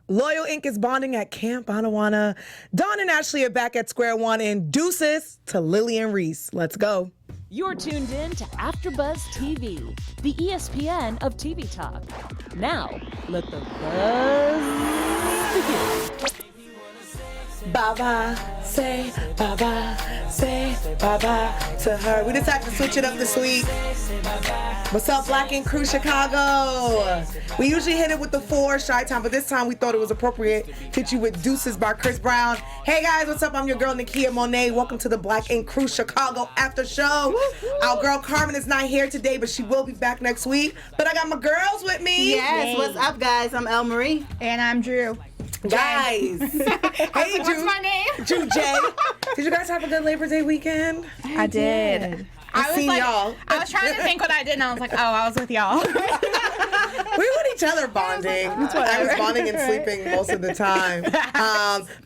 Loyal Inc. is bonding at Camp Anawana. Dawn and Ashley are back at square one, and deuces to Lilly and Reese. Let's go. You're tuned in to AfterBuzz TV, the ESPN of TV talk. Now, let the buzz begin. Bye-bye, say bye-bye, say bye-bye to her. We decided to switch it up this week. What's up, Black and Crew Chicago? We usually hit it with the Phor Chi-Town, but this time we thought it was appropriate to hit you with Deuces by Chris Brown. Hey guys, what's up? I'm your girl Nakia Monet. Welcome to the Black and Crew Chicago after show. Our girl Carmen is not here today, but she will be back next week. But I got my girls with me. Yes, what's up, guys? I'm L.Marie. And I'm Drew. Guys. Hey, Drew. What's my name? Drew J. Did you guys have a good Labor Day weekend? I did. I was like, y'all. I was trying to think what I did, and I was like, oh, I was with y'all. We with each other bonding. I was bonding and sleeping most of the time.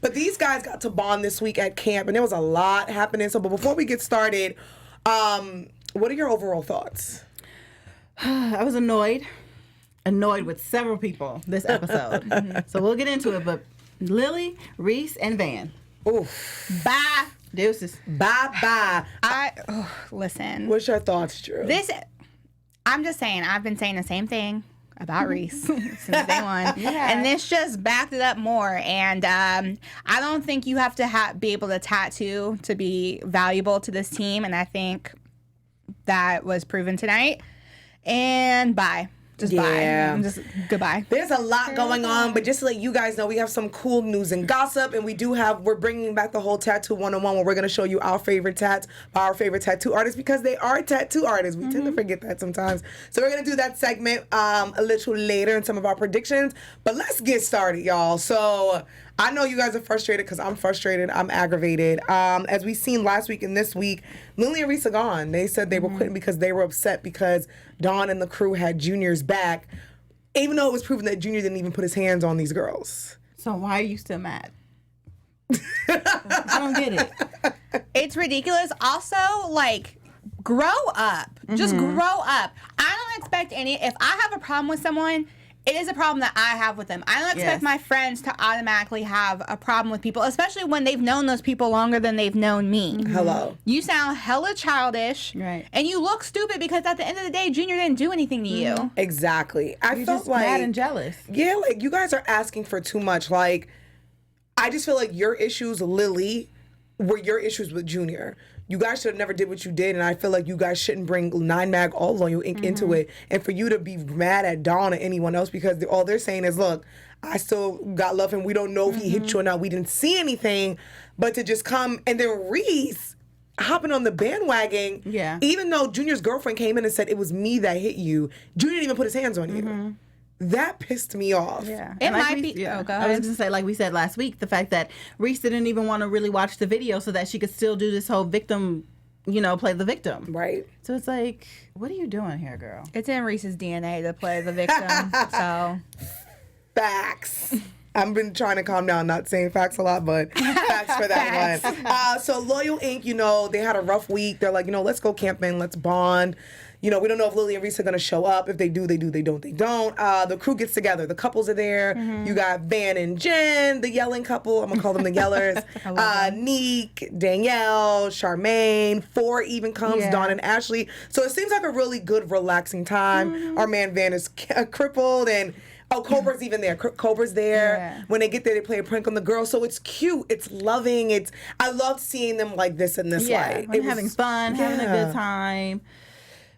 But these guys got to bond this week at camp, and there was a lot happening. So, but before we get started, what are your overall thoughts? I was annoyed with several people this episode. So we'll get into it, but Lilly, Reese, and Van. Oof. Bye. Deuces. Bye-bye. Listen. What's your thoughts, Drew? I'm just saying, I've been saying the same thing about Reese since day one. Yeah. And this just backed it up more. And I don't think you have to be able to tattoo to be valuable to this team. And I think that was proven tonight. And bye. Just bye. Just goodbye. There's a lot going on, but just to let you guys know, we have some cool news and gossip, and we're bringing back the whole Tattoo 101 where we're going to show you our favorite tats by our favorite tattoo artists because they are tattoo artists. We tend to forget that sometimes. So we're going to do that segment a little later in some of our predictions, but let's get started, y'all. So I know you guys are frustrated because I'm frustrated. I'm aggravated. As we seen last week and this week, Lilly and Reese are gone. They said they were quitting because they were upset because Dawn and the crew had Junior's back, even though it was proven that Junior didn't even put his hands on these girls. So why are you still mad? I don't get it. It's ridiculous. Also, like, grow up. Just grow up. I don't expect if I have a problem with someone, it is a problem that I have with them. I don't expect my friends to automatically have a problem with people, especially when they've known those people longer than they've known me. Hello. You sound hella childish. Right. And you look stupid because at the end of the day, Junior didn't do anything to you. Exactly. You're felt just like mad and jealous. Yeah, like you guys are asking for too much. Like, I just feel like your issues, Lilly, were your issues with Junior. You guys should have never did what you did, and I feel like you guys shouldn't bring 9mag all Loyal Inc. into it. And for you to be mad at Dawn or anyone else because all they're saying is, look, I still got love him. We don't know if he hit you or not. We didn't see anything. But to just come, and then Reese hopping on the bandwagon, even though Junior's girlfriend came in and said, it was me that hit you, Junior didn't even put his hands on you. That pissed me off. Yeah. It might be. Yeah. Oh, go I ahead. was going to say, like we said last week, the fact that Reese didn't even want to really watch the video so that she could still do this whole victim, play the victim. Right. So it's like, what are you doing here, girl? It's in Reese's DNA to play the victim. So Facts. I've been trying to calm down, not saying facts a lot, but facts for that one. So Loyal Inc., they had a rough week. They're like, let's go camping, let's bond. We don't know if Lilly and Reese are going to show up. If they do, they do. They don't, they don't. The crew gets together. The couples are there. You got Van and Jen, the yelling couple. I'm going to call them the yellers. Neek, Danielle, Charmaine, Phor even comes, Dawn and Ashley. So it seems like a really good, relaxing time. Our man Van is crippled and... Oh, Cobra's even there. Cobra's there. Yeah. When they get there, they play a prank on the girl. So it's cute. It's loving. I loved seeing them like this in this light. It was having fun, having a good time.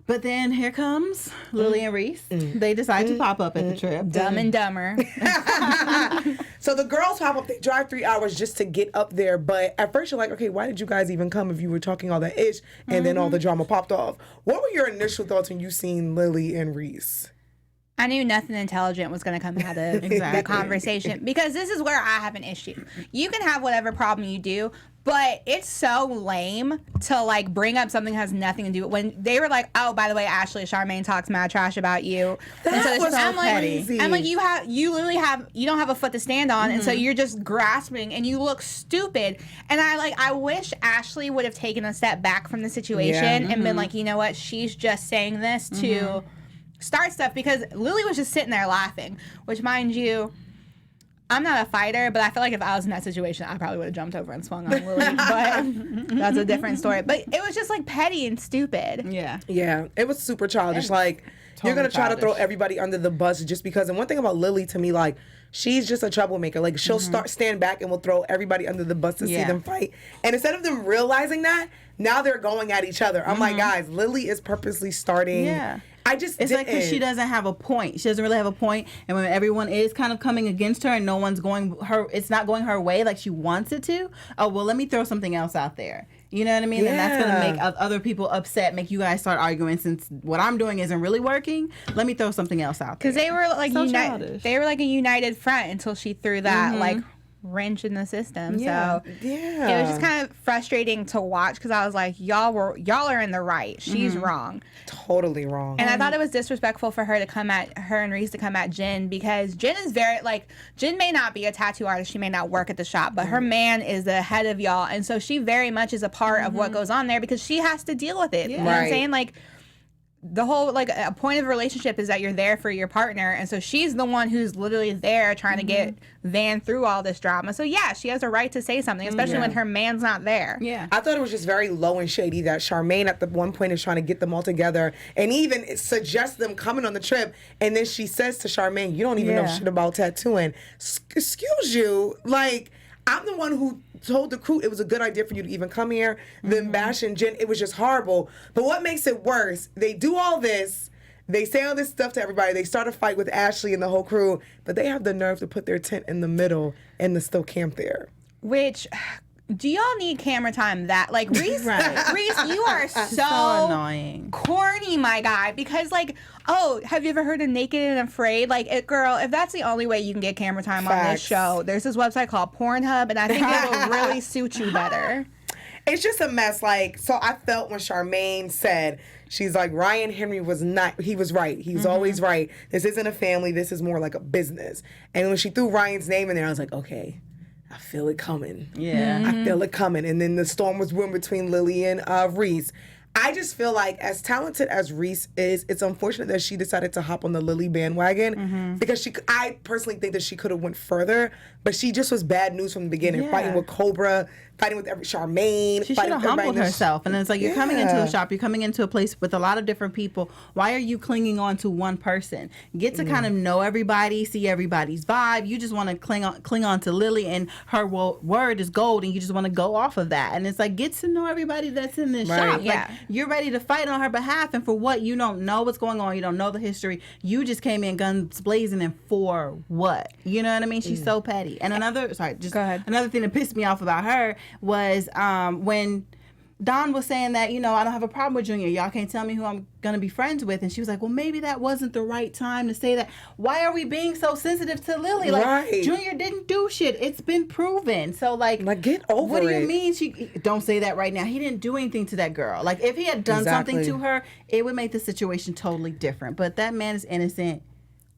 But then here comes Lilly and Reese. They decide to pop up at the trip. Dumb and Dumber. So the girls pop up. They drive 3 hours just to get up there. But at first you're like, okay, why did you guys even come if you were talking all that ish? And then all the drama popped off. What were your initial thoughts when you seen Lilly and Reese? I knew nothing intelligent was going to come out of the conversation because this is where I have an issue. You can have whatever problem you do, but it's so lame to bring up something that has nothing to do with when they were like, oh, by the way, Ashley, Charmaine talks mad trash about you. That was so petty. I'm like, you don't have a foot to stand on, and so you're just grasping and you look stupid. And I wish Ashley would have taken a step back from the situation and been like, you know what, she's just saying this to start stuff because Lilly was just sitting there laughing, which, mind you, I'm not a fighter, but I feel like if I was in that situation, I probably would have jumped over and swung on Lily. But that's a different story. But it was just like petty and stupid. Yeah. Yeah, it was super childish. Like, you're going to try to throw everybody under the bus just because. And one thing about Lily, to me, like, she's just a troublemaker. Like, she'll stand back and will throw everybody under the bus to see them fight. And instead of them realizing that, now they're going at each other. I'm like, guys, Lily is purposely starting. Yeah. It's like because she doesn't have a point. She doesn't really have a point. And when everyone is kind of coming against her and no one's it's not going her way like she wants it to. Oh, well, let me throw something else out there. You know what I mean? Yeah. And that's going to make other people upset, make you guys start arguing since what I'm doing isn't really working. Let me throw something else out there. Because they were like they were like a united front until she threw that like wrench in the system. Yeah. So it was just kind of frustrating to watch because I was like, y'all are in the right. She's wrong. Totally wrong. And I thought it was disrespectful for her and Reese to come at Jen because Jen is very like Jen may not be a tattoo artist, she may not work at the shop, but her man is the head of y'all, and so she very much is a part of what goes on there because she has to deal with it. You know what I'm saying? Like the whole like a point of a relationship is that you're there for your partner, and so she's the one who's literally there trying to get Van through all this drama. So yeah, she has a right to say something, especially when her man's not there. Yeah, I thought it was just very low and shady that Charmaine at the one point is trying to get them all together and even suggests them coming on the trip, and then she says to Charmaine, "You don't even know shit about tattooing." Excuse you, like I'm the one who told the crew it was a good idea for you to even come here. Then bashing Jen, it was just horrible. But what makes it worse, they do all this, they say all this stuff to everybody, they start a fight with Ashley and the whole crew, but they have the nerve to put their tent in the middle and to still camp there. Which, do y'all need camera time that, like, Reese, Reese, you are so annoying. Corny, my guy, because, like, oh, have you ever heard of Naked and Afraid? Like, girl, if that's the only way you can get camera time on this show, there's this website called Pornhub, and I think it will really suit you better. It's just a mess. Like, so I felt when Charmaine said, she's like, Ryan Henry he was right. He's always right. This isn't a family. This is more like a business. And when she threw Ryan's name in there, I was like, okay, I feel it coming. Yeah. I feel it coming. And then the storm was brewing between Lily and Reese. I just feel like as talented as Reese is, it's unfortunate that she decided to hop on the Lily bandwagon because I personally think that she could have went further, but she just was bad news from the beginning, fighting with Cobra, fighting with Charmaine. She should have humbled herself. And it's like, you're coming into a shop, you're coming into a place with a lot of different people. Why are you clinging on to one person? Get to kind of know everybody, see everybody's vibe. You just want to cling on to Lily, and her word is gold, and you just want to go off of that. And it's like, get to know everybody that's in this shop. Yeah. Like, you're ready to fight on her behalf, and for what? You don't know what's going on. You don't know the history. You just came in guns blazing, and for what? You know what I mean? She's so petty. And another thing that pissed me off about her was when Don was saying that, I don't have a problem with Junior. Y'all can't tell me who I'm going to be friends with. And she was like, well, maybe that wasn't the right time to say that. Why are we being so sensitive to Lily? Like, Junior didn't do shit. It's been proven. So, like get over it. What do you mean? Don't say that right now. He didn't do anything to that girl. Like, if he had done something to her, it would make the situation totally different. But that man is innocent.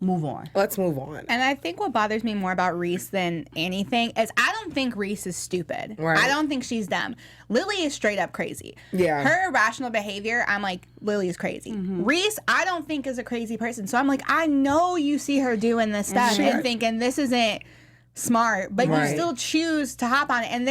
Move on. Let's move on. And I think what bothers me more about Reese than anything is I don't think Reese is stupid. Right. I don't think she's dumb. Lily is straight up crazy. Yeah. Her irrational behavior, I'm like, Lily is crazy. Reese, I don't think is a crazy person. So I'm like, I know you see her doing this stuff and thinking this isn't smart, but you still choose to hop on it. And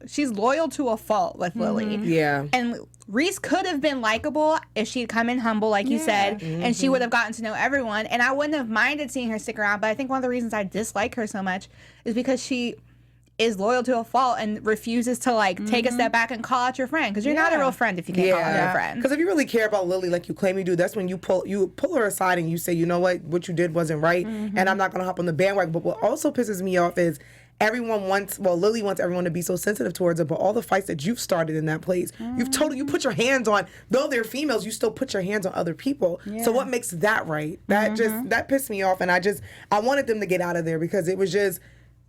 she's loyal to a fault with Lily. Yeah. And Reese could have been likable if she'd come in humble, like you said, and she would have gotten to know everyone. And I wouldn't have minded seeing her stick around. But I think one of the reasons I dislike her so much is because she is loyal to a fault and refuses to take a step back and call out your friend, because you're not a real friend if you can't call out your friend. Because if you really care about Lily like you claim you do, that's when you pull her aside and you say, you know what you did wasn't right, and I'm not going to hop on the bandwagon. But what also pisses me off is Lily wants everyone to be so sensitive towards her, but all the fights that you've started in that place, you put your hands on, though they're females, you still put your hands on other people. So what makes that right? That pissed me off, and I wanted them to get out of there because it was just,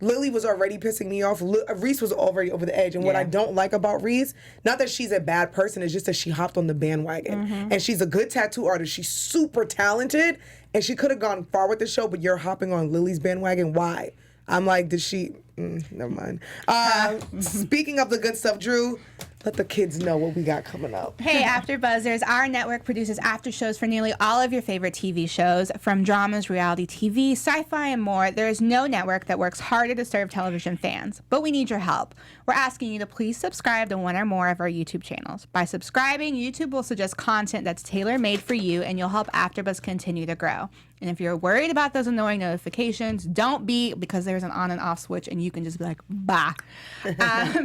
Lily was already pissing me off. Reese was already over the edge. And what I don't like about Reese, not that she's a bad person, it's just that she hopped on the bandwagon. And she's a good tattoo artist. She's super talented, and she could have gone far with the show, but you're hopping on Lily's bandwagon. Why? I'm like, did she... never mind. Speaking of the good stuff, Drew, let the kids know what we got coming up. Hey, AfterBuzzers, our network produces after shows for nearly all of your favorite TV shows, from dramas, reality TV, sci-fi, and more. There is no network that works harder to serve television fans, but we need your help. We're asking you to please subscribe to one or more of our YouTube channels. By subscribing, YouTube will suggest content that's tailor-made for you, and you'll help AfterBuzz continue to grow. And if you're worried about those annoying notifications, don't be, because there's an on and off switch and you can just be like, bah.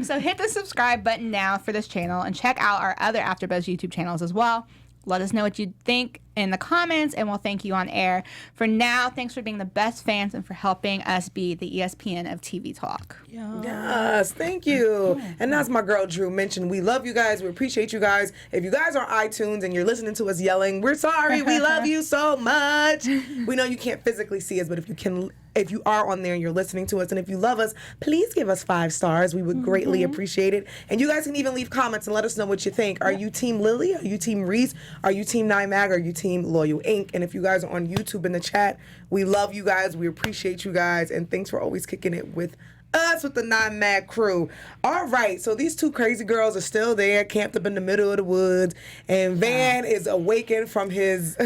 So hit the subscribe button now for this channel and check out our other AfterBuzz YouTube channels as well. Let us know what you think in the comments, and we'll thank you on air. For now, thanks for being the best fans and for helping us be the ESPN of TV talk. Yes, thank you. And as my girl Drew mentioned, we love you guys. We appreciate you guys. If you guys are on iTunes and you're listening to us yelling, we're sorry. We love you so much. We know you can't physically see us, but if you are on there and you're listening to us, and if you love us, please give us 5 stars. We would greatly appreciate it. And you guys can even leave comments and let us know what you think. Are you Team Lilly? Are you Team Reese? Are you Team 9mag? Are you Team Loyal Inc? And if you guys are on YouTube in the chat, we love you guys. We appreciate you guys. And thanks for always kicking it with us, with the 9mag crew. All right, so these 2 crazy girls are still there, camped up in the middle of the woods, and Van is awakened from his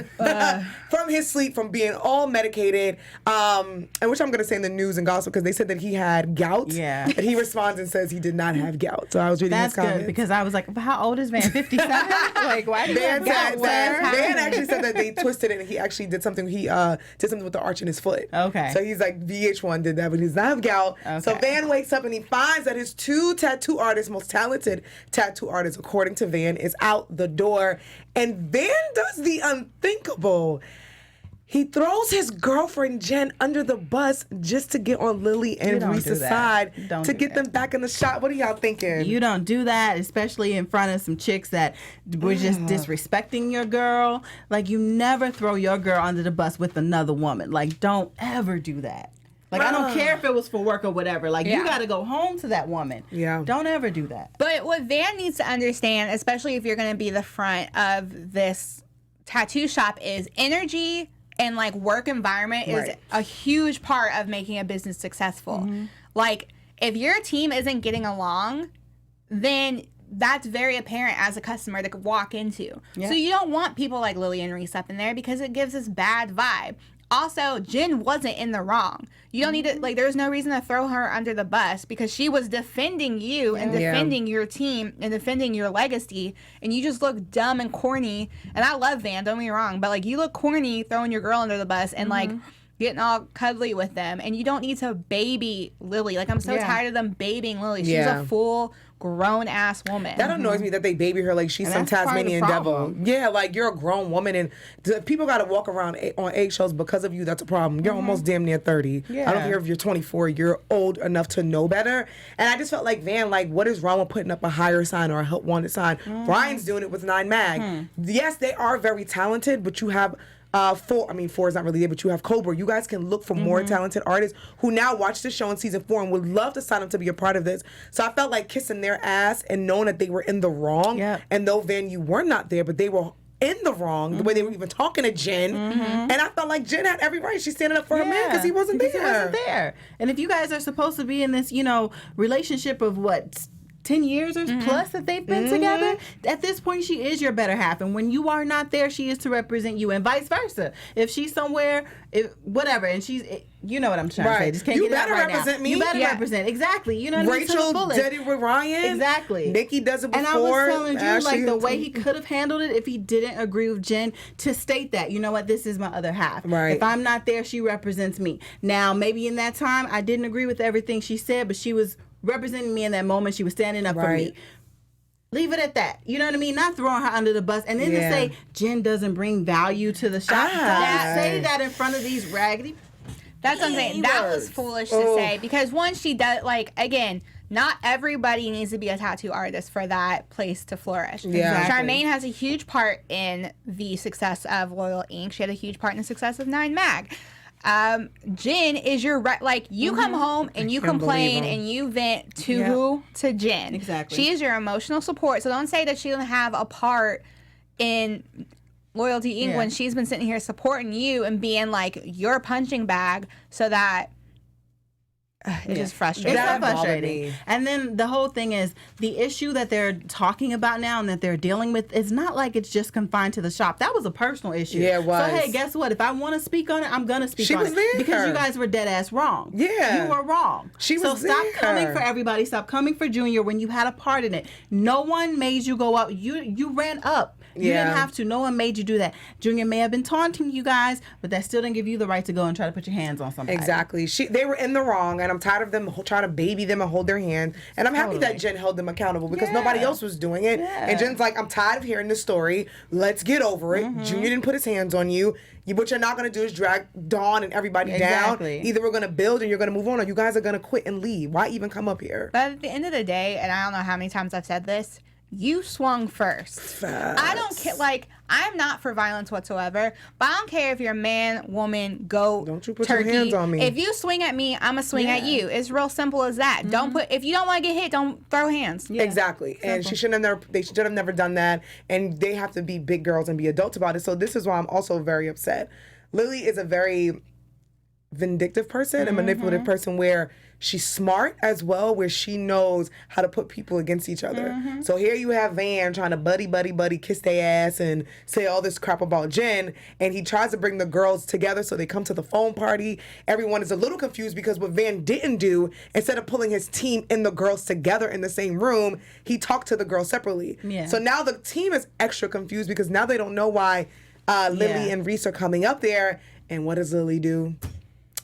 from his sleep, from being all medicated. And which I'm gonna say in the news and gossip, because they said that he had gout. Yeah. And he responds and says he did not have gout. So I was reading his comments. Good, because I was like, well, how old is Van? 57? Like, why do you have Van gout? Van actually said that they twisted it, and he actually did something. He did something with the arch in his foot. Okay. So he's like, VH1 did that, but he does not have gout. Okay. So Van wakes up and he finds that his 2 tattoo artists, most talented tattoo artists, according to Van, is out the door. And Van does the unthinkable. He throws his girlfriend Jen under the bus just to get on Lilly and Reese's side to get them back in the shot. What are y'all thinking? You don't do that, especially in front of some chicks that were just disrespecting your girl. Like, you never throw your girl under the bus with another woman. Like, don't ever do that. Like, I don't care if it was for work or whatever. Like, you got to go home to that woman. Yeah. Don't ever do that. But what Van needs to understand, especially if you're going to be the front of this tattoo shop, is energy and, like, work environment is a huge part of making a business successful. Like, if your team isn't getting along, then that's very apparent as a customer to walk into. So you don't want people like Lilly and Reese up in there, because it gives this bad vibe. Also, Jen wasn't in the wrong. You don't need to, like, there's no reason to throw her under the bus, because she was defending you and defending your team and defending your legacy, and you just look dumb and corny. And I love Van, don't get me wrong, but, like, you look corny throwing your girl under the bus and, like, getting all cuddly with them. And you don't need to baby Lilly. Like, I'm so tired of them babying Lilly. She's a full grown-ass woman. That annoys me that they baby her like she's some Tasmanian devil. Yeah, like, you're a grown woman, and people got to walk around on eggshells because of you. That's a problem. You're almost damn near 30. I don't care if you're 24. You're old enough to know better. And I just felt like, Van, like, what is wrong with putting up a hire sign or a help wanted sign? Brian's doing it with 9mag. Yes, they are very talented, but you have... Phor is not really there, but you have Cobra. You guys can look for more talented artists who now watch the show in season 4 and would love to sign up to be a part of this. So I felt like kissing their ass and knowing that they were in the wrong. And though, Van, you were not there, but they were in the wrong, the way they were even talking to Jen. And I felt like Jen had every right. She's standing up for her man because he wasn't there. And if you guys are supposed to be in this, relationship of what, 10 years or plus that they've been together, at this point she is your better half, and when you are not there, she is to represent you, and vice versa. If she's somewhere, whatever, and she's, you know what I'm trying to say, just can't you get it out right now. Represent me. You better represent, exactly. You know what I mean? Rachel did it with Ryan. Exactly. Nikki does it before. And I was telling you, like, the way he could have handled it if he didn't agree with Jen, to state that, you know what, this is my other half. If I'm not there, she represents me. Now, maybe in that time, I didn't agree with everything she said, but she was representing me in that moment. She was standing up for me. Leave it at that. You know what I mean? Not throwing her under the bus. And then to say Jen doesn't bring value to the shop. Don't say that in front of these raggedy. That's what I'm saying. That was foolish to say, because one, she does, like, again, not everybody needs to be a tattoo artist for that place to flourish. Charmaine has a huge part in the success of Loyal Inc. She had a huge part in the success of 9mag. Jen is your like, you come home and you complain and you vent to who? To Jen. Exactly. She is your emotional support. So don't say that she doesn't have a part in Loyalty Inc. when she's been sitting here supporting you and being like your punching bag, so that It's just frustrating. It's so That bothered frustrating. me. And then the whole thing is the issue that they're talking about now and that they're dealing with is not like it's just confined to the shop. That was a personal issue. Yeah, it was. So hey, guess what? If I want to speak on it, I'm gonna speak She on was it there. because you guys were dead ass wrong. Yeah. You were wrong. She so was stop there. coming for everybody. Stop coming for Junior when you had a part in it. No one made you go up. You ran up. You Yeah. didn't have to. No one made you do that. Junior may have been taunting you guys, but that still didn't give you the right to go and try to put your hands on somebody. Exactly. They were in the wrong, and I'm tired of them trying to baby them and hold their hand. And I'm happy that Totally. Jen held them accountable because Yeah. nobody else was doing it. Yeah. And Jen's like, I'm tired of hearing this story. Let's get over it. Junior didn't put his hands on you. What you're not going to do is drag Dawn and everybody Exactly. down. Either we're going to build and you're going to move on, or you guys are going to quit and leave. Why even come up here? But at the end of the day, and I don't know how many times I've said this, you swung first. I don't care. Like, I'm not for violence whatsoever, but I don't care if you're a man, woman, goat, Don't you put your hands on me. If you swing at me, I'm going to swing at you. It's real simple as that. If you don't want to get hit, don't throw hands. Exactly. And they should have never done that. And they have to be big girls and be adults about it. So this is why I'm also very upset. Lily is a very vindictive person, a manipulative person where she's smart as well, where she knows how to put people against each other. So here you have Van trying to buddy, kiss their ass and say all this crap about Jen, and he tries to bring the girls together so they come to the phone party. Everyone is a little confused because what Van didn't do, instead of pulling his team and the girls together in the same room, he talked to the girls separately. Yeah. So now the team is extra confused because now they don't know why Lily and Reese are coming up there. And what does Lily do?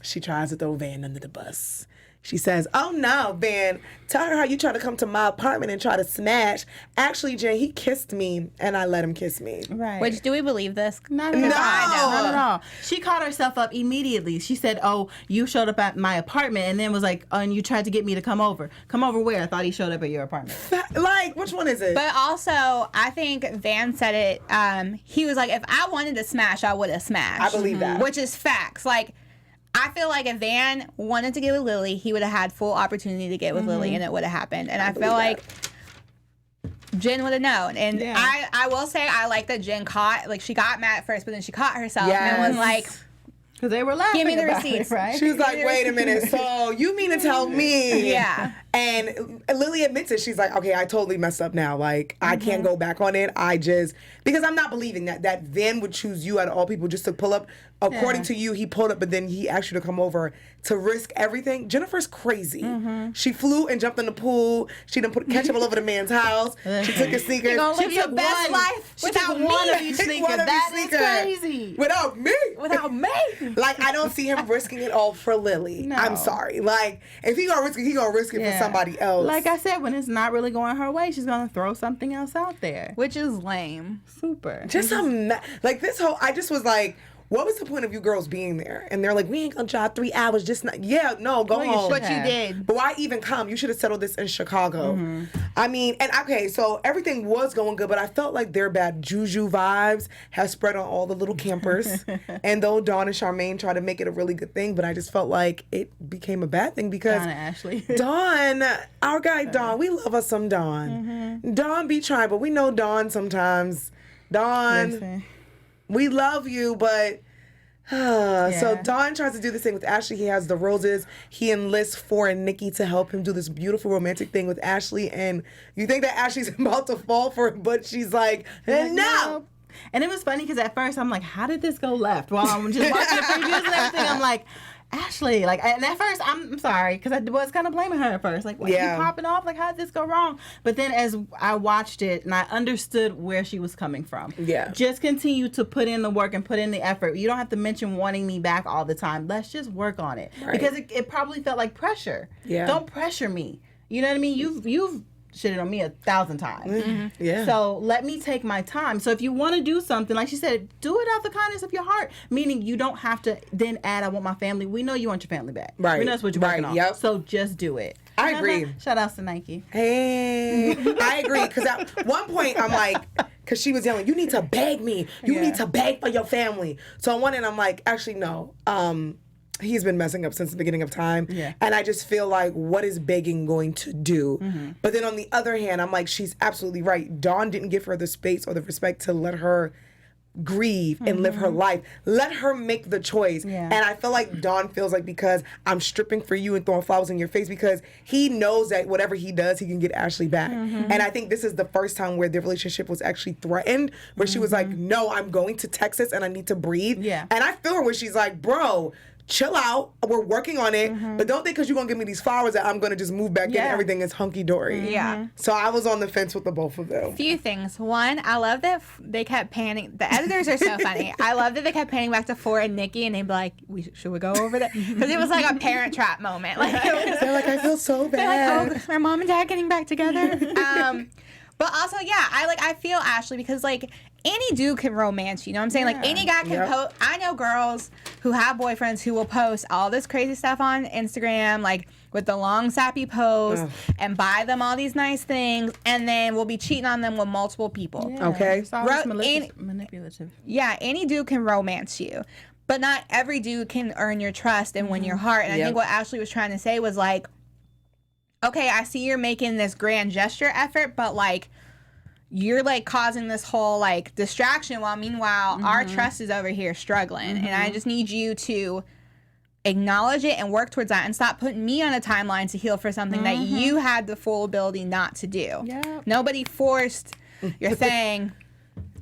She tries to throw Van under the bus. She says, oh no, Van, tell her how you try to come to my apartment and try to smash. Actually, Jen, he kissed me and I let him kiss me. Right. Which, do we believe this? Not at all. Not at all. She caught herself up immediately. She said, oh, you showed up at my apartment, and then was like, oh, and you tried to get me to come over. Come over where? I thought he showed up at your apartment. Like, which one is it? But also, I think Van said it, he was like, if I wanted to smash, I would have smashed. I believe that. Which is facts. Like, I feel like if Van wanted to get with Lily, he would have had full opportunity to get with Lily, and it would have happened. And I feel like Jen would have known. And I will say, I like that Jen she got mad at first, but then she caught herself and was like, Because they were laughing. give me the about receipts. it, right? She was like, wait a minute, so you mean to tell me? Yeah. And Lily admits it. She's like, okay, I totally messed up now. Like, I can't go back on it. Because I'm not believing that Van would choose you out of all people just to pull up. According to you, he pulled up, but then he asked you to come over to risk everything. Jennifer's crazy. She flew and jumped in the pool. She done put ketchup all over the man's house. She took his sneakers. You're gonna live She your took best life She without took me. one of each Took sneaker. one of That each is sneaker. crazy. Without me. Without me. Like, I don't see him risking it all for Lily. No. I'm sorry. Like, if he gonna risk it, he gonna risk it for somebody else. Like I said, when it's not really going her way, she's going to throw something else out there. Which is lame. Super. Just like this whole, I just was like, what was the point of you girls being there? And they're like, we ain't gonna drive 3 hours, just not. Yeah, no, go you home. should But you did. But why even come? You should have settled this in Chicago. I mean, and okay, so everything was going good, but I felt like their bad juju vibes have spread on all the little campers. And though Dawn and Charmaine tried to make it a really good thing, but I just felt like it became a bad thing because Dawn and Ashley. Dawn, our guy Dawn, we love us some Dawn. Dawn be trying, but we know Dawn sometimes. Dawn, Listen. we love you, but so Dawn tries to do this thing with Ashley. He has the roses. He enlists Phor and Nikki to help him do this beautiful romantic thing with Ashley. And you think that Ashley's about to fall for it, but she's like, no. And it was funny because at first I'm like, how did this go left? While I'm just watching the previews and everything, I'm like, Ashley, like, and at first I'm sorry because I was kind of blaming her at first, like, what, you popping off? Like, how did this go wrong? But then as I watched it and I understood where she was coming from, just continue to put in the work and put in the effort. You don't have to mention wanting me back all the time. Let's just work on it because it probably felt like pressure. Don't pressure me. You know what I mean? You've shitted on me 1,000 times. So let me take my time. So if you want to do something, like she said, do it out the kindness of your heart. Meaning you don't have to then add, I want my family. We know you want your family back. Right. We know that's what you're working on. Yep. So just do it. I agree. Shout outs to Nike. Hey, I agree. Because at one point I'm like, because she was yelling, you need to beg me. You need to beg for your family. So on one end I'm like, actually no. He's been messing up since the beginning of time. And I just feel like, what is begging going to do? But then on the other hand, I'm like, she's absolutely right. Dawn didn't give her the space or the respect to let her grieve and live her life. Let her make the choice. Yeah. And I feel like Don feels like because I'm stripping for you and throwing flowers in your face, because he knows that whatever he does, he can get Ashley back. And I think this is the first time where the relationship was actually threatened, where she was like, no, I'm going to Texas and I need to breathe. Yeah. And I feel her where she's like, bro, chill out. We're working on it. But don't think because you're going to give me these flowers that I'm going to just move back in and everything is hunky-dory. Yeah. So I was on the fence with the both of them. Few things. One, I love that they kept panning. The editors are so funny. I love that they kept panning back to Phor and Nikki, and they'd be like, should we go over that? Because it was like a Parent Trap moment. Like, They're like, I feel so bad. like, oh, are mom and dad getting back together? But also, yeah, I feel Ashley because like any dude can romance you know what I'm saying? Like any guy can post. I know girls who have boyfriends who will post all this crazy stuff on Instagram, like with the long sappy posts and buy them all these nice things, and then will be cheating on them with multiple people. Yeah. Okay. It's always manipulative. Yeah, any dude can romance you, but not every dude can earn your trust and win your heart. And I think what Ashley was trying to say was like, okay, I see you're making this grand gesture effort, but like you're like causing this whole like distraction while meanwhile our trust is over here struggling. And I just need you to acknowledge it and work towards that and stop putting me on a timeline to heal for something that you had the full ability not to do. Yep. Nobody forced your thing.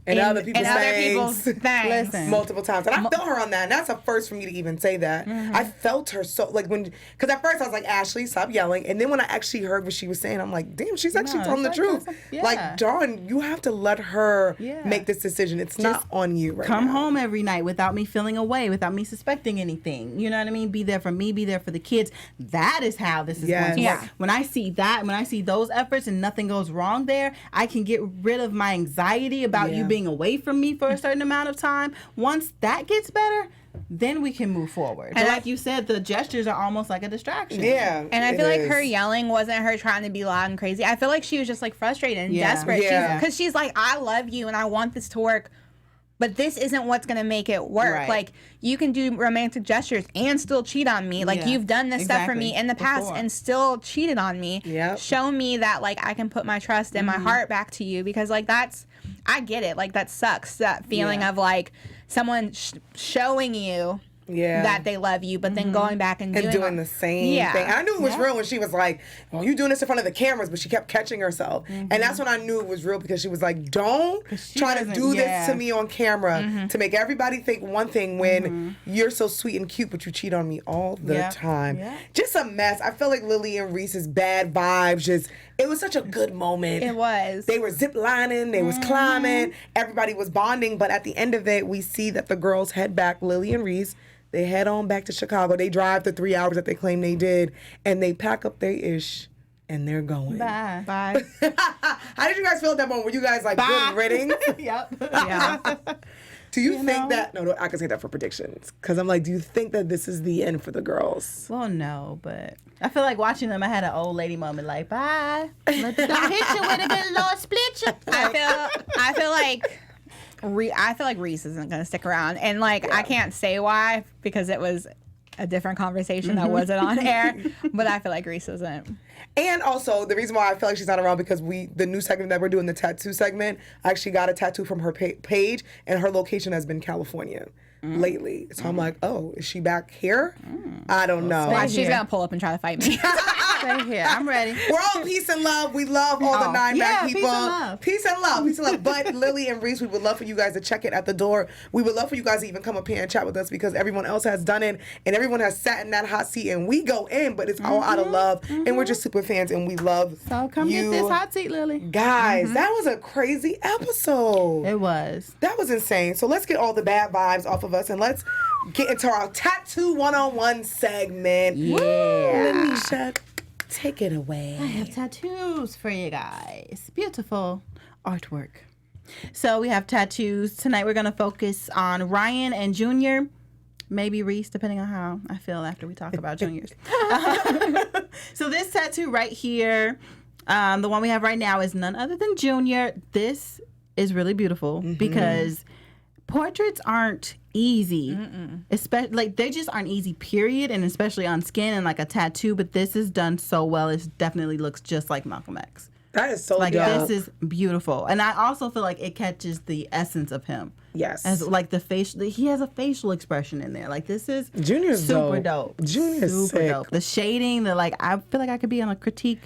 And other people's things. Listen. Multiple times. And I felt her on that. And that's a first for me to even say that. I felt her so, like when, because at first I was like, Ashley, stop yelling. And then when I actually heard what she was saying, I'm like, damn, she's actually telling the truth. Like, Dawn, you have to let her make this decision. It's not on you right Come now. home every night without me feeling away, without me suspecting anything. You know what I mean? Be there for me, be there for the kids. That is how this is going to work. When I see that, when I see those efforts and nothing goes wrong there, I can get rid of my anxiety about you being away from me for a certain amount of time. Once that gets better, then we can move forward. And like you said, the gestures are almost like a distraction. Yeah. And I feel like her yelling wasn't her trying to be loud and crazy. I feel like she was just like frustrated and desperate. Because she's like, I love you and I want this to work, but this isn't what's going to make it work. Right. Like, you can do romantic gestures and still cheat on me. Like, you've done this stuff for me in the past and still cheated on me. Show me that, like, I can put my trust and my heart back to you, because, like, I get it. Like, that sucks. That feeling of, like, someone showing you that they love you, but then going back and doing the same thing. And I knew it was real when she was like, oh, you doing this in front of the cameras, but she kept catching herself. And that's when I knew it was real, because she was like, don't try to do this to me on camera to make everybody think one thing when you're so sweet and cute, but you cheat on me all the time. Just a mess. I feel like Lilly and Reese's bad vibes, it was such a good moment. It was. They were zip lining, they was climbing, everybody was bonding, but at the end of it, we see that the girls head back, Lilly and Reese, they head on back to Chicago. They drive the 3 hours that they claim they did, and they pack up their ish, and they're going. Bye. Bye. How did you guys feel at that moment? Were you guys like good ridding? Yeah. Do you think that? No, I can say that for predictions, because I'm like, do you think that this is the end for the girls? Well, no, but I feel like watching them, I had an old lady moment, like, bye. Let's go hit you with a good Lord split you. I feel like Reese isn't going to stick around. And, like, I can't say why, because it was a different conversation that wasn't on air. But I feel like Reese isn't. And also, the reason why I feel like she's not around, because the new segment that we're doing, the tattoo segment, I actually got a tattoo from her page, and her location has been California lately. So I'm like, oh, is she back here? I don't know. Well, she's going to pull up and try to fight me. Stay here. I'm ready. We're all peace and love. We love all the 9 back people. Peace and love. Peace and love. But Lilly and Reese, we would love for you guys to check it at the door. We would love for you guys to even come up here and chat with us, because everyone else has done it and everyone has sat in that hot seat, and we go in, but it's all out of love, and we're just super fans, and we love So come you. get this hot seat, Lily. Guys, that was a crazy episode. It was. That was insane. So let's get all the bad vibes off of us, and let's get into our Tattoo 101 segment. Yeah. Lanisha, take it away. I have tattoos for you guys. Beautiful artwork. So we have tattoos. Tonight we're going to focus on Ryan and Junior. Maybe Reese, depending on how I feel after we talk about juniors. So this tattoo right here, the one we have right now, is none other than Junior. This is really beautiful because portraits aren't easy. Especially, like, they just aren't easy, period, and especially on skin and like a tattoo. But this is done so well. It definitely looks just like Malcolm X. That is so like dope. this is beautiful, and I also feel like it catches the essence of him. Yes. As like the facial, he has a facial expression in there. Like this is Junior's super dope. Junior's super sick. dope. The shading, the like, I feel like I could be on a critique,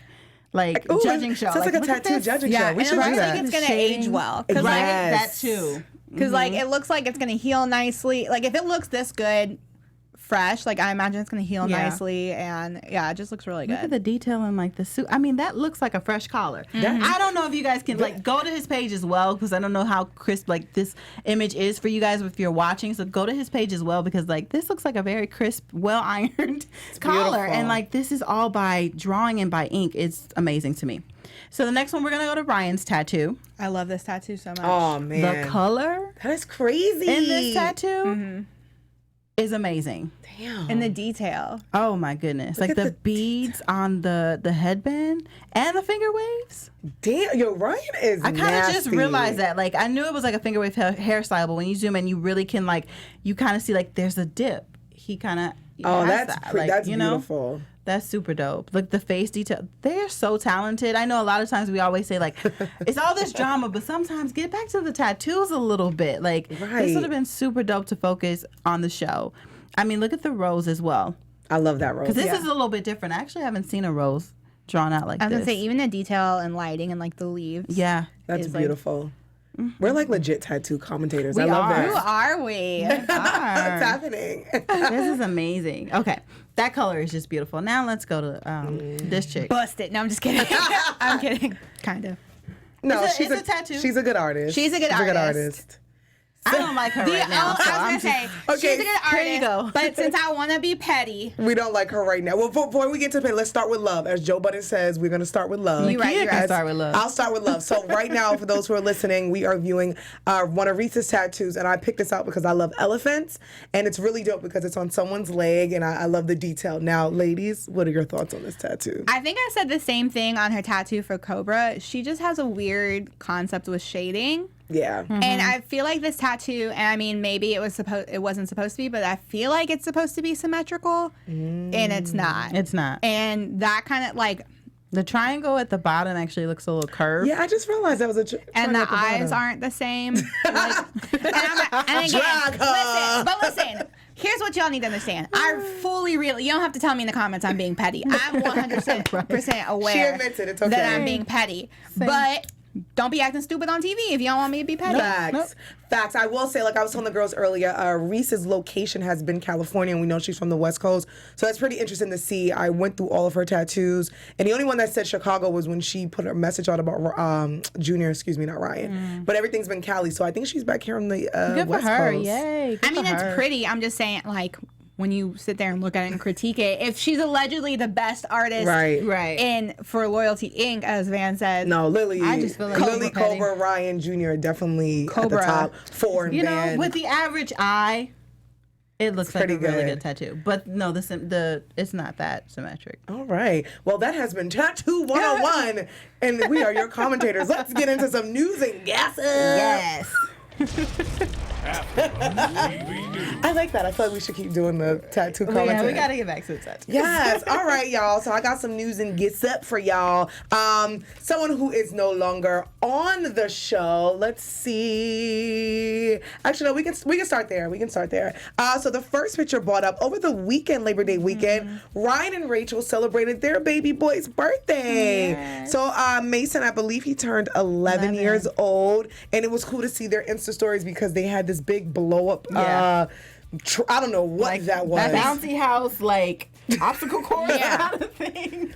like Ooh, judging show. Sounds like a look at tattoo this. judging Yeah, show. We and should it do looks that. like it's gonna Shading. age well. Right. Right, Yes. that too. Because like it looks like it's gonna heal nicely. Like if it looks this good, fresh, like I imagine it's gonna heal Yeah. nicely, and yeah, it just looks really Look at good. the detail in like the suit. I mean, that looks like a fresh collar. I don't know if you guys can like go to his page as well, because I don't know how crisp like this image is for you guys if you're watching. So go to his page as well, because like this looks like a very crisp, well ironed collar, beautiful. and like this is all by drawing and by ink. It's amazing to me. So the next one, we're gonna go to Ryan's tattoo. I love this tattoo so much. Oh man, The color that is crazy. in this tattoo is amazing. Damn. And the detail. Oh my goodness! Like at the the beads on the headband and the finger waves. Damn, yo, Ryan is. I kind of just realized that. Like, I knew it was like a finger wave hairstyle, but when you zoom in, you really can like, you kind of see like there's a dip. He kind of. Oh, that's like, that's you know, beautiful. that's super dope. Like the face detail, they're so talented. I know a lot of times we always say like, it's all this drama, but sometimes get back to the tattoos a little bit. Like this Right. would have been super dope to focus on the show. I mean, look at the rose as well, I love that rose. because this is a little bit different. I actually haven't seen a rose drawn out like I was this. gonna say even the detail and lighting and like the leaves. Yeah. That's is, like- beautiful. We're like legit tattoo commentators. We I love are. Who that. are we? What's happening? This is amazing. Okay, that color is just beautiful. Now let's go to this chick. Bust it. No, I'm just kidding. I'm kidding. Kind of. No, It's a- she's it's a tattoo. She's a good artist. She's a good artist. I don't like her right now. So I I'm was gonna just- say Okay, she's a good artist. here you go. But since I want to be petty, We don't like her right now. Well, before we get to pay, let's start with love. As Joe Budden says, we're going to start with love. You right, Nakia you can right. start with love. I'll start with love. So right now, for those who are listening, we are viewing one of Reese's tattoos, and I picked this out because I love elephants, and it's really dope because it's on someone's leg, and I love the detail. Now, ladies, what are your thoughts on this tattoo? I think I said the same thing on her tattoo for Cobra. She just has a weird concept with shading. Yeah. And I feel like this tattoo, and I mean, maybe it wasn't supposed to be, but I feel like it's supposed to be symmetrical, and it's not. It's not. And that kind of like, The triangle at the bottom actually looks a little curved. Yeah, I just realized that was a and the triangle at eyes bottom. aren't the same. Like, and again, Drag her. listen. Here's what y'all need to understand. I fully, really, you don't have to tell me in the comments I'm being petty. I'm 100% aware She admits it. It's okay. that I'm being petty. But don't be acting stupid on TV if you don't want me to be petty. Facts. Facts. I will say, like I was telling the girls earlier, Reese's location has been California, and we know she's from the West Coast. So that's pretty interesting to see. I went through all of her tattoos, and the only one that said Chicago was when she put her message out about Junior, not Ryan. But everything's been Cali, so I think she's back here on the Good West for her. Coast. Yay. Good I mean, for it's her. pretty. I'm just saying, like, when you sit there and look at it and critique it, if she's allegedly the best artist Right. Right. in for Loyalty Inc., as Van said, No, Lily. I just feel like Lily, Cobra petty. Cobra, Ryan Jr. are definitely at the Cobra. top. Phor and You know, Van. with the average eye, it looks like a pretty really good. good tattoo. But no, the it's not that symmetric. All right. Well, that has been Tattoo 101, and we are your commentators. Let's get into some news and gossip. Yes. I like that. I feel like we should keep doing the tattoo Yeah, commentary. we gotta get back to the tattoo. Yes. All right, y'all. So I got some news and gets up for y'all. Someone who is no longer on the show. Let's see. Actually, no, we can start there. We can start there. So the first picture brought up over the weekend, Labor Day weekend. Ryan and Rachel celebrated their baby boy's birthday. Yes. So Mason, I believe he turned 11 years old, and it was cool to see their Insta stories because they had this big blow up. Yeah. I don't know what that was. That bouncy house, like obstacle course Yeah. kind of thing.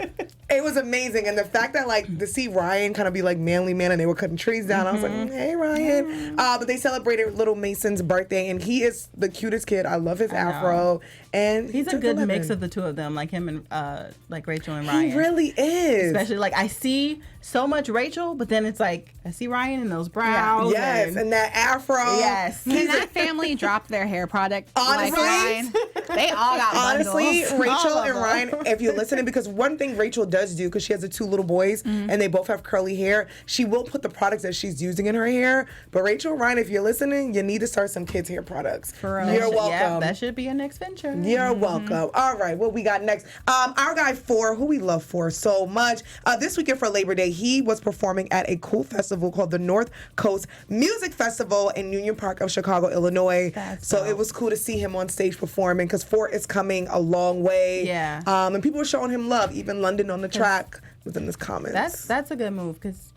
It was amazing, and the fact that like to see Ryan kind of be like manly man, and they were cutting trees down. I was like, hey Ryan. But they celebrated little Mason's birthday, and he is the cutest kid. I love his afro, and He's a took good 11. mix of the two of them, like him and like Rachel and Ryan. He really is. Especially like I see so much Rachel, but then it's like I see Ryan in those brows. Yes, and that afro. Yes. can that family drop their hair product? Honestly? like Ryan? They all got bundles. Honestly, Rachel All of and them. Ryan, if you're listening, because one thing Rachel does do, because she has the two little boys and they both have curly hair, she will put the products that she's using in her hair. But Rachel, Ryan, if you're listening, you need to start some kids' hair products. For real. You're Yeah, welcome. that should be a next venture. You're welcome. All right, what we got next? Our guy Phor, who we love Phor so much. This weekend for Labor Day, he was performing at a cool festival called the North Coast Music Festival in Union Park of Chicago, Illinois. It was cool to see him on stage performing because Phor is coming a long way. Yeah. And people were showing him love. Even London on the track was in his comments. That's a good move because.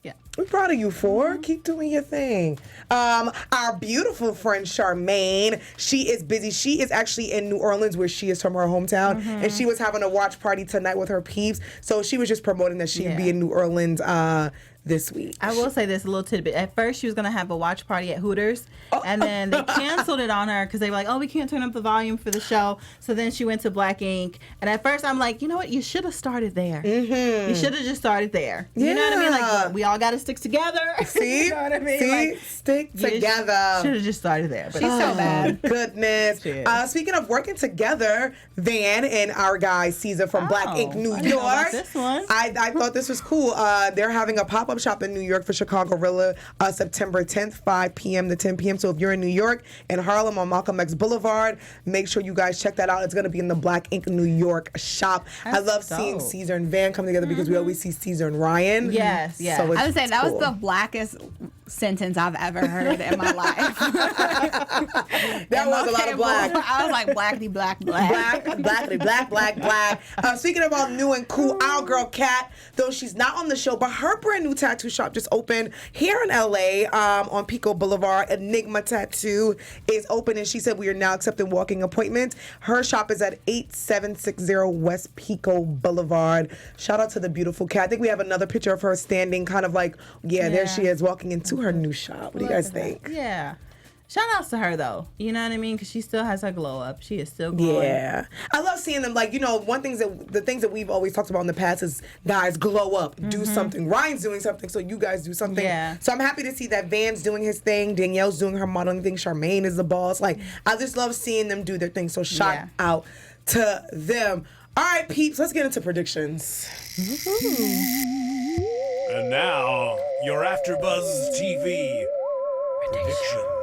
Yeah. We're proud of you, Phor. Keep doing your thing. Our beautiful friend Charmaine, she is busy. She is actually in New Orleans, where she is from her hometown, and she was having a watch party tonight with her peeps. So she was just promoting that she'd be in New Orleans this week. I will say this, a little tidbit. At first, she was going to have a watch party at Hooters, and then they canceled it on her because they were like, oh, we can't turn up the volume for the show. So then she went to Black Ink. And at first, I'm like, you know what? You should have started there. You should have just started there. You know what I mean? Like, we all got to stick together. See? You know what I mean? See? Like, stick together. Should have just started there. But She's so bad. Goodness. Speaking of working together, Van and our guy Caesar from Black Ink New I didn't know York. about this one. I thought this was cool. They're having a pop-up shop in New York for Chicago Rilla September 10th, 5 p.m. to 10 p.m. So if you're in New York and Harlem on Malcolm X Boulevard, make sure you guys check that out. It's going to be in the Black Ink New York shop. I love seeing Caesar and Van come together because we always see Caesar and Ryan. Yes. So I would say that was the blackest sentence I've ever heard in my life. That was a lot of black. I was like, blackity, black, black. Black. Speaking about new and cool, our girl Kat, though she's not on the show, but her brand new tattoo shop just opened here in LA on Pico Boulevard. Enigma Tattoo is open, and she said we are now accepting walking appointments. Her shop is at 8760 West Pico Boulevard. Shout out to the beautiful Kat. I think we have another picture of her standing kind of like, there she is walking into her new shop. What do you guys think? Yeah. Shout outs to her, though. You know what I mean? Because she still has her glow up. She is still glowing. Yeah. I love seeing them. Like, the things that we've always talked about in the past is guys glow up, do something. Ryan's doing something, so you guys do something. Yeah. So I'm happy to see that Van's doing his thing. Danielle's doing her modeling thing. Charmaine is the boss. Like, I just love seeing them do their thing. So shout out to them. All right, peeps, let's get into predictions. And now, your AfterBuzz TV predictions.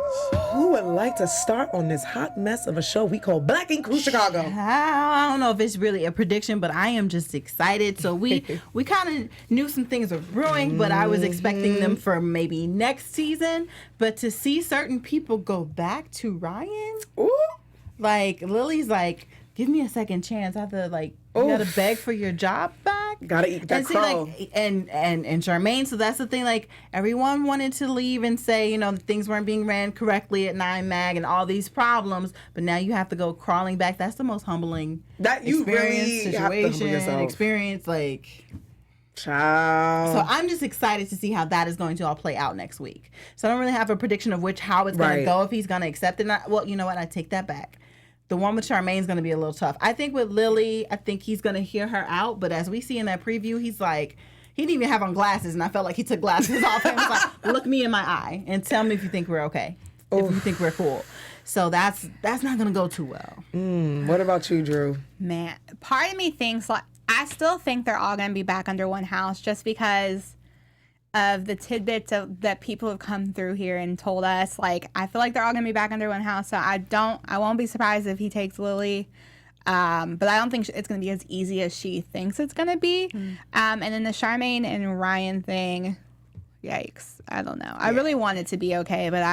Who would like to start on this hot mess of a show we call Black Ink Crew Chicago? I don't know if it's really a prediction, but I am just excited. So we kind of knew some things were brewing, but I was expecting them for maybe next season. But to see certain people go back to Ryan, like Lily's like, give me a second chance. I have to you gotta beg for your job back. Gotta eat that crow. And Charmaine, so that's the thing, like everyone wanted to leave and say, things weren't being ran correctly at 9 Mag and all these problems, but now you have to go crawling back. That's the most humbling experience, like Child. So I'm just excited to see how that is going to all play out next week. So I don't really have a prediction of how it's gonna go, if he's gonna accept it or not. Well, you know what, I take that back. The one with Charmaine is going to be a little tough. I think with Lily, I think he's going to hear her out. But as we see in that preview, he's like, he didn't even have on glasses. And I felt like he took glasses off. And was like, look me in my eye and tell me if you think we're okay. If you think we're cool. So that's not going to go too well. What about you, Drew? Man, part of me thinks, I still think they're all going to be back under one house just because of the tidbits that people have come through here and told us. Like, I feel like they're all gonna be back under one house, so I won't be surprised if he takes Lily, but I don't think it's gonna be as easy as she thinks it's gonna be. And then the Charmaine and Ryan thing, yikes, I don't know. I really want it to be okay, but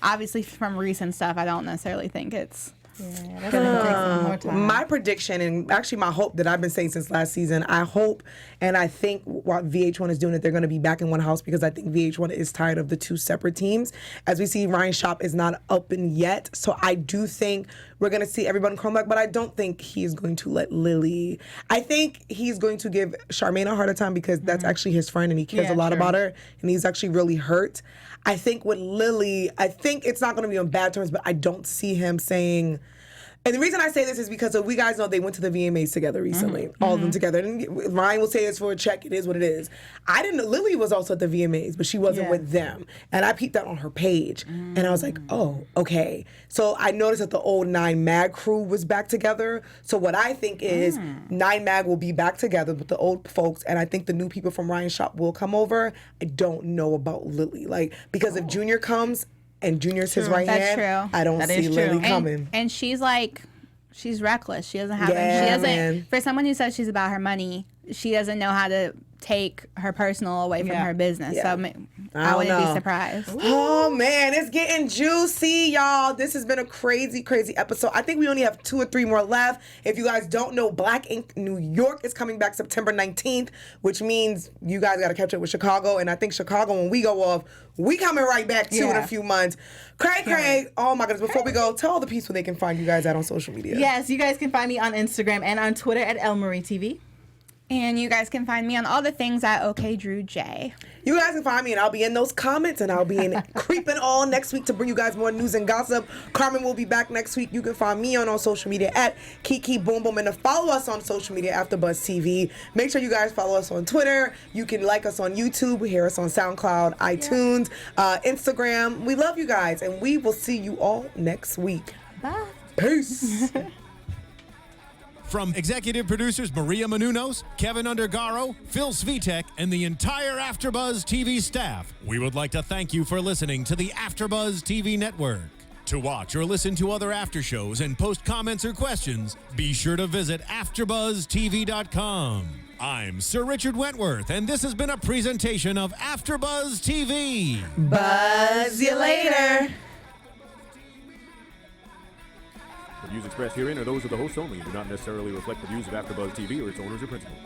obviously from recent stuff, I don't necessarily think it's that's gonna take some more time. My prediction, and actually my hope that I've been saying since last season, I hope and I think what VH1 is doing, that they're going to be back in one house, because I think VH1 is tired of the two separate teams. As we see, Ryan's shop is not open yet, so I do think we're going to see everybody come back, but I don't think he is going to let Lily. I think he's going to give Charmaine a harder time because that's actually his friend and he cares a lot about her, and he's actually really hurt. I think with Lily, I think it's not going to be on bad terms, but I don't see him saying... And the reason I say this is because we guys know they went to the VMAs together recently, all of them together. And Ryan will say it's for a check. It is what it is. I didn't know Lily was also at the VMAs, but she wasn't with them. And I peeped that on her page, and I was like, oh, okay. So I noticed that the old 9 Mag crew was back together. So what I think is 9 Mag will be back together with the old folks, and I think the new people from Ryan's shop will come over. I don't know about Lily, because if Junior comes. And Junior's his right hand. True. I don't see Lily coming. And she's like she's reckless. She doesn't have she Yeah, doesn't man. for someone who says she's about her money, she doesn't know how to take her personal away from her business. Yeah. So I wouldn't be surprised. Oh man, it's getting juicy, y'all. This has been a crazy, crazy episode. I think we only have 2 or 3 more left. If you guys don't know, Black Ink New York is coming back September 19th, which means you guys got to catch up with Chicago. And I think Chicago, when we go off, we coming right back too in a few months. Craig, oh my goodness. Before we go, tell all the people they can find you guys out on social media. Yes, you guys can find me on Instagram and on Twitter at L.Marie TV. And you guys can find me on all the things at OK Drew J. You guys can find me, and I'll be in those comments, and I'll be in creeping all next week to bring you guys more news and gossip. Carmen will be back next week. You can find me on social media at Kiki Boom Boom, and to follow us on social media, AfterBuzz TV. Make sure you guys follow us on Twitter. You can like us on YouTube, hear us on SoundCloud, iTunes, Instagram. We love you guys, and we will see you all next week. Bye. Peace. From executive producers Maria Menounos, Kevin Undergaro, Phil Svitek, and the entire AfterBuzz TV staff, we would like to thank you for listening to the AfterBuzz TV network. To watch or listen to other after shows and post comments or questions, be sure to visit AfterBuzzTV.com. I'm Sir Richard Wentworth, and this has been a presentation of AfterBuzz TV. Buzz you later. The views expressed herein are those of the hosts only and do not necessarily reflect the views of AfterBuzz TV or its owners or principals.